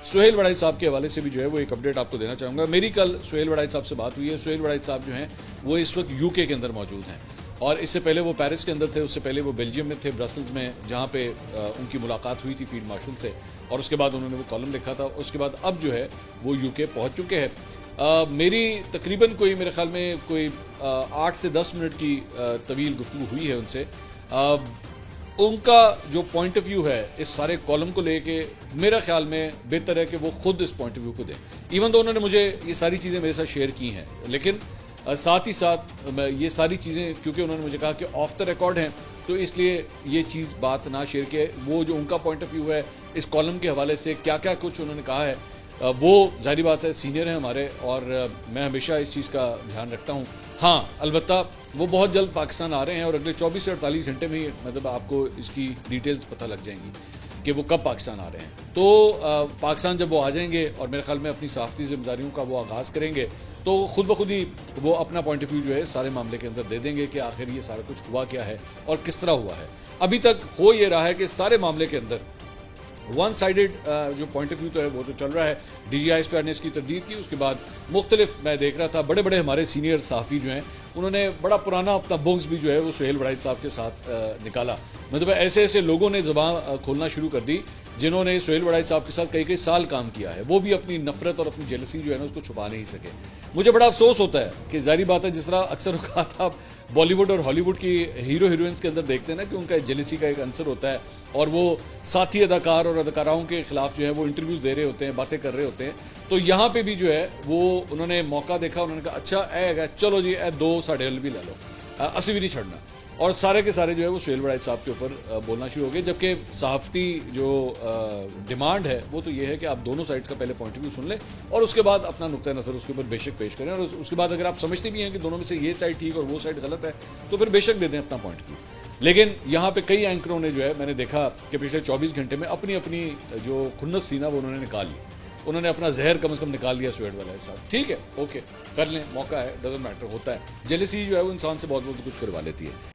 सुहेल वड़ाई साहब के हवाले से भी जो है वो एक अपडेट आपको देना चाहूँगा। मेरी कल सुहेल वड़ाई साहब से बात हुई है। सुहेल वड़ाई साहब जो हैं वो इस वक्त यूके के अंदर मौजूद हैं और इससे पहले वो पेरिस के अंदर थे, उससे पहले वो बेल्जियम में थे, ब्रसल्स में, जहाँ पे उनकी मुलाकात हुई थी फील्ड मार्शल से और उसके बाद उन्होंने वो कॉलम लिखा था। उसके बाद अब जो है वो यूके पहुँच चुके हैं। मेरी तकरीबन कोई मेरे ख्याल में कोई 8 से 10 मिनट की तवील गुफ्तगू हुई है उनसे। उनका जो पॉइंट ऑफ व्यू है इस सारे कॉलम को लेके मेरा ख्याल में बेहतर है कि वो खुद इस पॉइंट ऑफ व्यू को दें। इवन तो उन्होंने मुझे ये सारी चीज़ें मेरे साथ शेयर की हैं, लेकिन साथ ही साथ ये सारी चीज़ें क्योंकि उन्होंने मुझे कहा कि ऑफ द रिकॉर्ड हैं तो इसलिए ये चीज़ बात ना शेयर किए। वो जो उनका पॉइंट ऑफ व्यू है इस कॉलम के हवाले से क्या क्या कुछ उन्होंने कहा है, वो जाहिर बात है सीनियर हैं हमारे और मैं हमेशा इस चीज़ का ध्यान रखता हूँ। हाँ, अलबत्ता वो बहुत जल्द पाकिस्तान आ रहे हैं और अगले 24 से 48 घंटे में ही मतलब आपको इसकी डिटेल्स पता लग जाएंगी कि वो कब पाकिस्तान आ रहे हैं। तो पाकिस्तान जब वो आ जाएंगे और मेरे ख्याल में अपनी सहाफ़ती जिम्मेदारियों का वो आगाज़ करेंगे तो खुद ब खुद ही वो अपना पॉइंट ऑफ व्यू जो है सारे मामले के अंदर दे देंगे कि आखिर ये सारा कुछ हुआ क्या है और किस तरह हुआ है। अभी तक हो ये रहा है कि सारे मामले के अंदर वन साइडेड जो पॉइंट ऑफ व्यू तो है वो तो चल रहा है। DGI ने इसकी तरदीद की, उसके बाद मुख्तलिफ मैं देख रहा था बड़े बड़े हमारे सीनियर सहाफ़ी जो हैं उन्होंने बड़ा पुराना अपना बुक्स भी जो है वो सुहेल वड़ाई साहब के साथ निकाला। मतलब ऐसे ऐसे लोगों ने ज़बान खोलना शुरू कर दी जिन्होंने सुहेल वड़ाई साहब के साथ कई कई साल काम किया है, वो भी अपनी नफरत और अपनी जेलसी जो है ना उसको छुपा नहीं सके। मुझे बड़ा अफसोस होता है कि जाहिर बात है जिस तरह अक्सर औक़ात आप बॉलीवुड और हॉलीवुड की हीरो हीरोइंस के अंदर देखते हैं ना कि उनका जेलसी का एक आंसर होता है और वो साथी अदाकार और अदाकाराओं के खिलाफ जो है वो इंटरव्यूज दे रहे होते हैं, बातें कर रहे होते हैं। तो यहाँ पे भी जो है वो उन्होंने मौका देखा, उन्होंने कहा अच्छा है चलो जी ए 2 साढ़े हल भी ले लो, असी भी नहीं छड़ना, और सारे के सारे जो है वो सुहेल वड़ाई साहब के ऊपर बोलना शुरू हो गए। जबकि सहाफ़ती जो डिमांड है वो तो ये है कि आप दोनों साइड्स का पहले पॉइंट ऑफ व्यू सुन लें और उसके बाद अपना नुक्ता नज़र उसके ऊपर बेशक पेश करें, और उसके बाद अगर आप समझते भी हैं कि दोनों में से ये साइड ठीक और वो साइड गलत है तो फिर बेशक दे दें अपना पॉइंट ऑफ व्यू। लेकिन यहाँ पे कई एंकरों ने जो है मैंने देखा कि पिछले 24 घंटे में अपनी अपनी जो खुन्नस थी ना वो उन्होंने निकाल ली, उन्होंने अपना जहर कम से कम निकाल लिया सुहेल वड़ाई साहब। ठीक है, ओके, कर लें, मौका है, डजंट मैटर, होता है। जेलसी जो है वो इंसान से बहुत कुछ करवा लेती है।